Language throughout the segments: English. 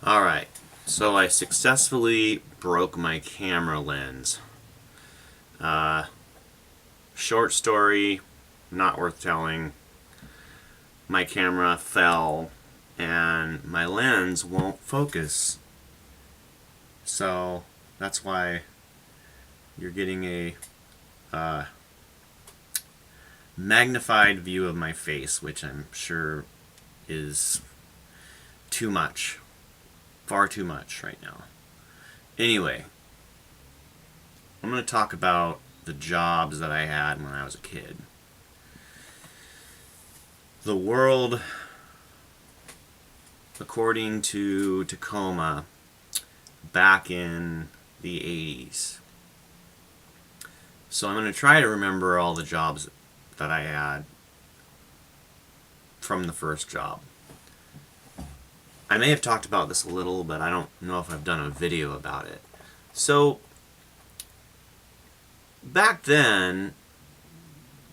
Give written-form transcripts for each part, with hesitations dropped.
Alright, so I successfully broke my camera lens. Uh, Short story, not worth telling. My camera fell and my lens won't focus. So that's why you're getting a magnified view of my face, which I'm sure is too much. Far too much right now. Anyway, I'm going to talk about the jobs that I had when I was a kid. The world, according to Tacoma, back in the 80s. So I'm going to try to remember all the jobs that I had from the first job. I may have talked about this a little, but I don't know if I've done a video about it. So, back then,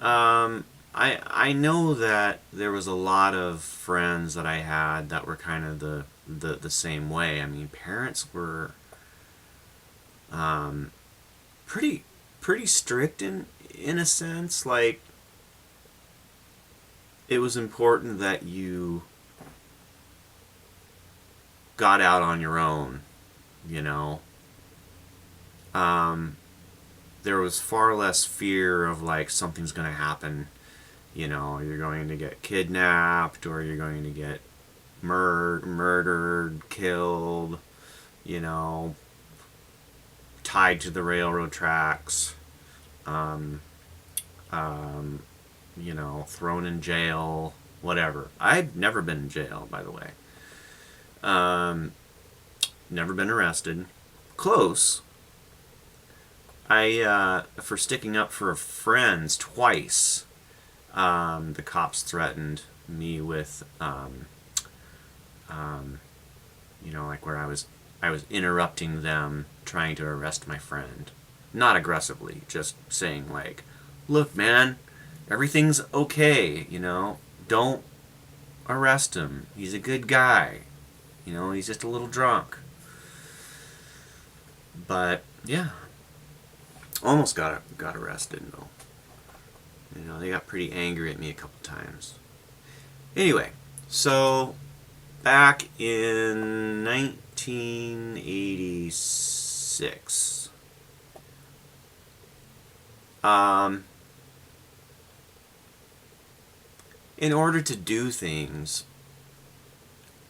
I know that there was a lot of friends that I had that were kind of the same way. I mean, parents were pretty strict in a sense. Like, it was important that you got out on your own, you know. There was far less fear of like something's going to happen, you know, you're going to get kidnapped or you're going to get murdered, killed, you know, tied to the railroad tracks, you know, thrown in jail, whatever. I've never been in jail, by the way. Never been arrested. Close. For sticking up for friends twice, the cops threatened me with, you know, like where I was interrupting them trying to arrest my friend. Not aggressively, just saying like, look, man, everything's okay, you know, don't arrest him. He's a good guy. You know, he's just a little drunk. But yeah, almost got arrested though. You know, they got pretty angry at me a couple times. Anyway, so back in 1986, in order to do things,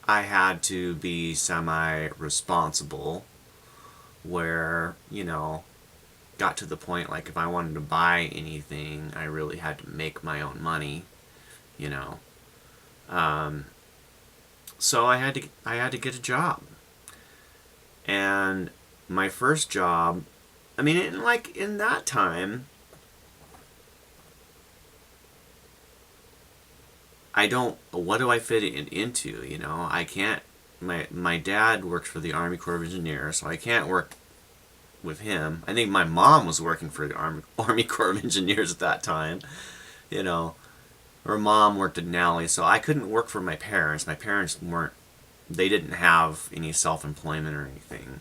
I had to be semi-responsible, where, you know, got to the point like if I wanted to buy anything, I really had to make my own money, you know. So I had to get a job. And my first job, I mean, in that time, what do I fit it into, you know? I can't, my dad worked for the Army Corps of Engineers, so I can't work with him. I think my mom was working for the Army Corps of Engineers at that time, you know. Her mom worked at Nally, so I couldn't work for my parents. My parents they didn't have any self-employment or anything.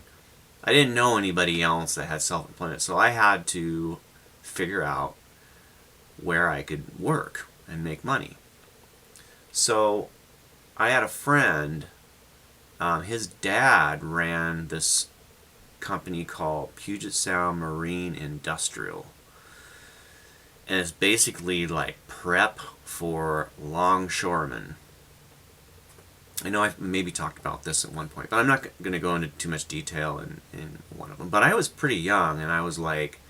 I didn't know anybody else that had self-employment, so I had to figure out where I could work and make money. So I had a friend, his dad ran this company called Puget Sound Marine Industrial. And it's basically like prep for longshoremen. I know I've maybe talked about this at one point, but I'm not going to go into too much detail in one of them. But I was pretty young, and I was like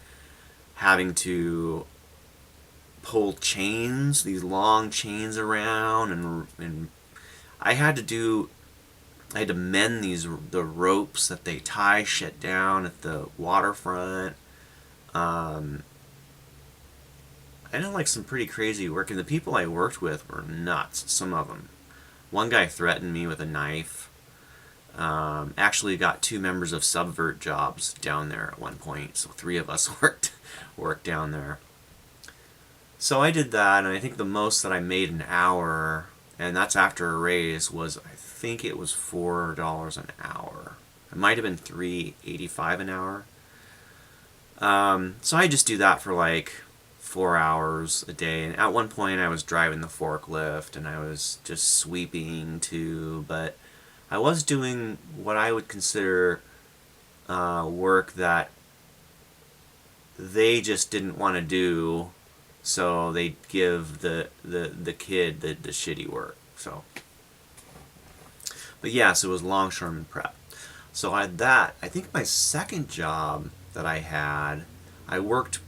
having to pull chains, these long chains around, and I had to mend the ropes that they tie shit down at the waterfront. I did like some pretty crazy work, and the people I worked with were nuts, some of them. One guy threatened me with a knife. Actually got 2 members of Subvert jobs down there at one point, so 3 of us worked down there. So I did that, and I think the most that I made an hour, and that's after a raise, was I think it was $4 an hour. It might have been $3.85 an hour. So I just do that for like 4 hours a day. And at one point I was driving the forklift and I was just sweeping too, but I was doing what I would consider work that they just didn't want to do, so they'd give the kid the shitty work. So, but yes, it was longshoreman prep. So I had that. I think my second job that I had, I worked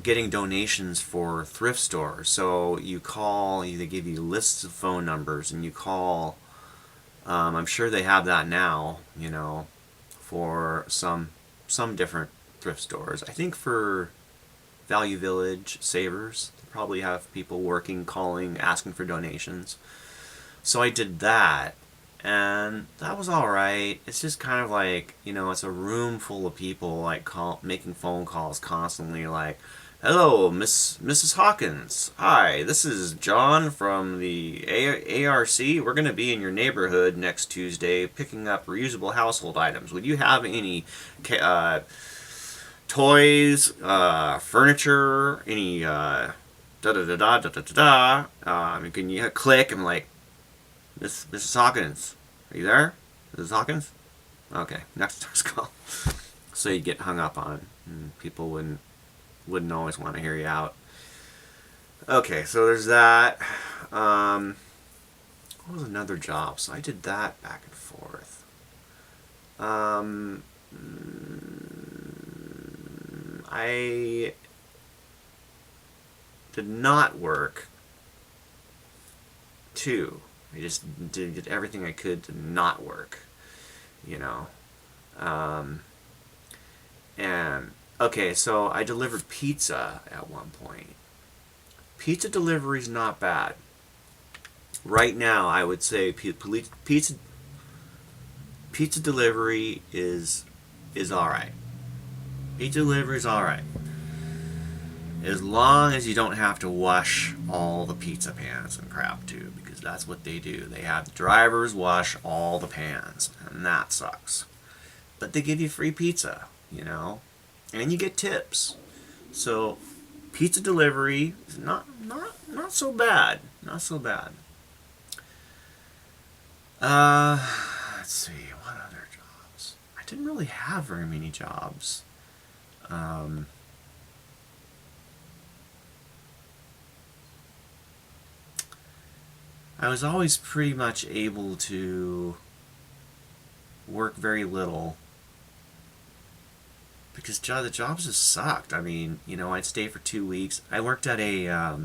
getting donations for thrift stores. So you call, they give you lists of phone numbers, and you call. I'm sure they have that now, you know, for some different thrift stores. I think for Value Village, Savers, they probably have people working, calling, asking for donations. So I did that, and that was all right. It's just kind of like, you know, it's a room full of people like making phone calls constantly, like, "Hello, Mrs. Hawkins. Hi, this is John from the ARC. We're going to be in your neighborhood next Tuesday picking up reusable household items. Would you have any toys, furniture, any da-da-da-da-da-da-da-da? Can you click?" I'm like, Mrs. Hawkins, are you there? Mrs. Hawkins? Okay, next call. So you'd get hung up on, and people wouldn't always want to hear you out. Okay, so there's that. What was another job? So I did that back and forth. I did not work too. I just did everything I could to not work, you know. And okay, so I delivered pizza at one point. Pizza delivery's not bad. Right now, I would say pizza delivery is all right. Pizza delivery is all right, as long as you don't have to wash all the pizza pans and crap too, because that's what they do. They have the drivers wash all the pans, and that sucks. But they give you free pizza, you know, and you get tips. So pizza delivery is not so bad. Not so bad. Let's see, what other jobs? I didn't really have very many jobs. I was always pretty much able to work very little because the jobs just sucked. I mean, you know, I'd stay for 2 weeks. I worked at a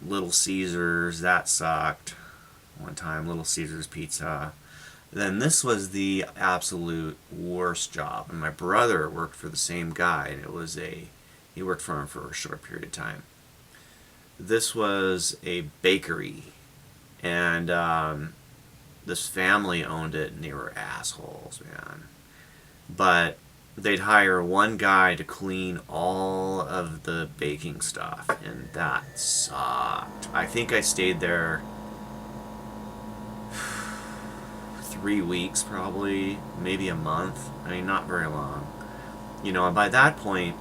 Little Caesars. That sucked. One time, Little Caesars Pizza. Then this was the absolute worst job. And my brother worked for the same guy, and he worked for him for a short period of time. This was a bakery, and this family owned it, and they were assholes, man. But they'd hire one guy to clean all of the baking stuff, and that sucked. I think I stayed there 3 weeks, probably, maybe a month. I mean, not very long. You know, and by that point,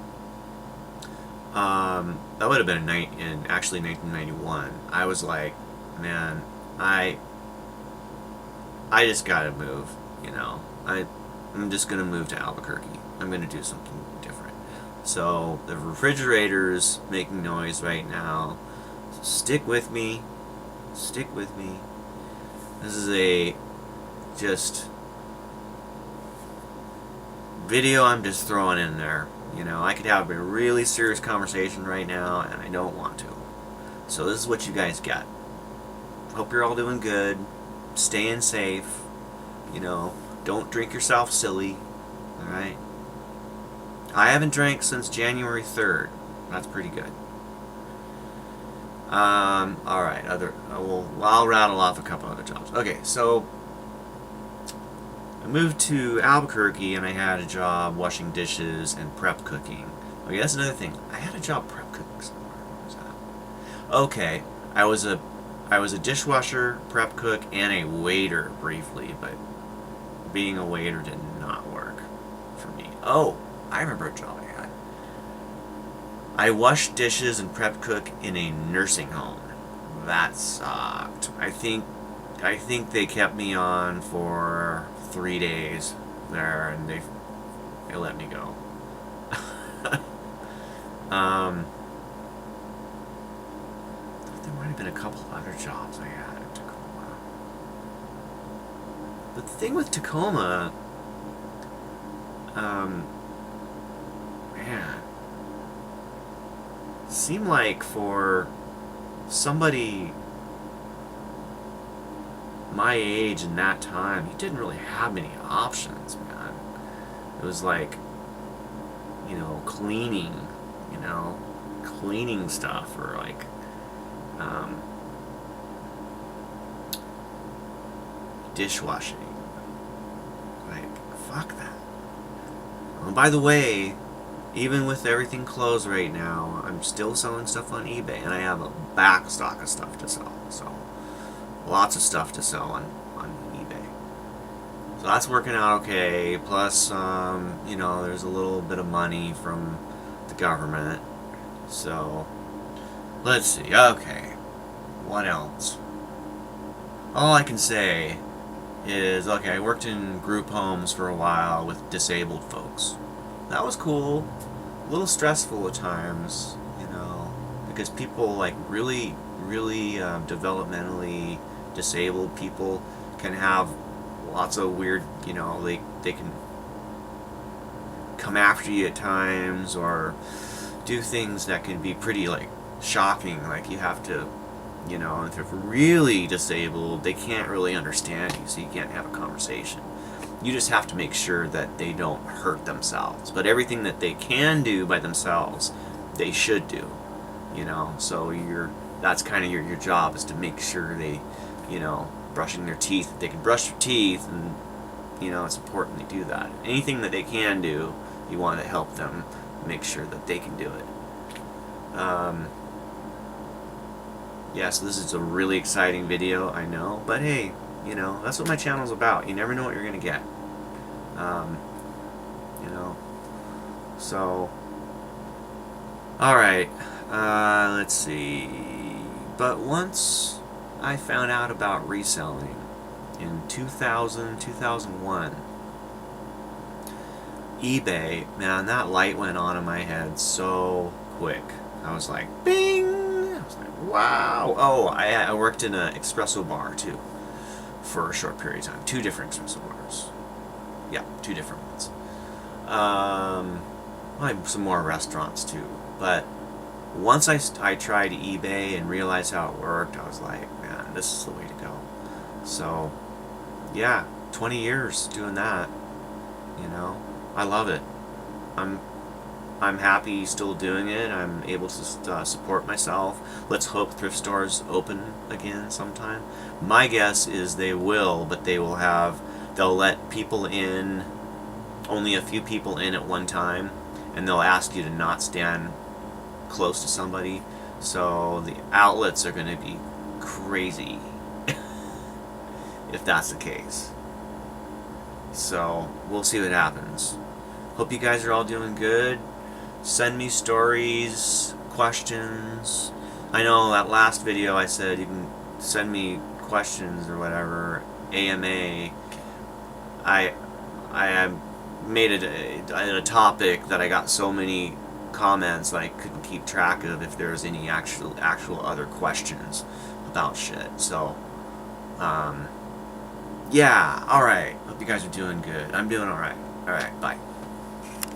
that would have been in actually 1991. I was like, man, I just gotta move. You know, I'm just gonna move to Albuquerque. I'm gonna do something different. So the refrigerator's making noise right now. So stick with me. Stick with me. This is a just video I'm just throwing in there. You know, I could have a really serious conversation right now, and I don't want to. So this is what you guys get. Hope you're all doing good. Staying safe. You know, don't drink yourself silly. Alright? I haven't drank since January 3rd. That's pretty good. Alright, I'll rattle off a couple other jobs. Okay, so I moved to Albuquerque, and I had a job washing dishes and prep cooking. Okay, that's another thing. I had a job prep cooking somewhere. Where was that? Okay, I was a dishwasher, prep cook, and a waiter briefly, but being a waiter did not work for me. Oh, I remember a job I had. I washed dishes and prep cook in a nursing home. That sucked. I think they kept me on for 3 days there, and they let me go. There might have been a couple other jobs I had in Tacoma. But the thing with Tacoma, man, it seemed like for somebody my age in that time, he didn't really have many options, man. It was like, cleaning, cleaning stuff, or like, dishwashing. Like, fuck that. Oh, by the way, even with everything closed right now, I'm still selling stuff on eBay, and I have a back stock of stuff to sell. So, lots of stuff to sell on eBay. So that's working out okay. Plus, there's a little bit of money from the government. So, let's see. Okay. What else? All I can say is, okay, I worked in group homes for a while with disabled folks. That was cool. A little stressful at times, because people like really, really developmentally disabled people can have lots of weird, they can come after you at times or do things that can be pretty like shocking. Like you have to, if they're really disabled, they can't really understand you, so you can't have a conversation. You just have to make sure that they don't hurt themselves. But everything that they can do by themselves, they should do. So that's kind of your job, is to make sure they, brushing their teeth, they can brush their teeth, and it's important they do that. Anything that they can do, you want to help them make sure that they can do it. Yeah, so this is a really exciting video, I know, but hey, that's what my channel's about. You never know what you're gonna get. So, alright, let's see. But once I found out about reselling in 2001, eBay, man, that light went on in my head so quick. I was like, bing! I was like, wow! Oh, I worked in an espresso bar, too, for a short period of time. 2 different espresso bars. Yeah, 2 different ones. Some more restaurants, too. But once I tried eBay and realized how it worked, I was like, man, this is the way to go. So, yeah, 20 years doing that. I love it. I'm happy still doing it. I'm able to support myself. Let's hope thrift stores open again sometime. My guess is they will, but they'll let people in, only a few people in at one time, and they'll ask you to not stand close to somebody. So the outlets are going to be crazy if that's the case. So we'll see what happens. Hope you guys are all doing good. Send me stories, questions. I know that last video I said you can send me questions or whatever, AMA. I made it a topic that I got so many comments that I couldn't keep track of if there's any actual other questions about shit. So, yeah, alright. Hope you guys are doing good. I'm doing alright. Alright, bye.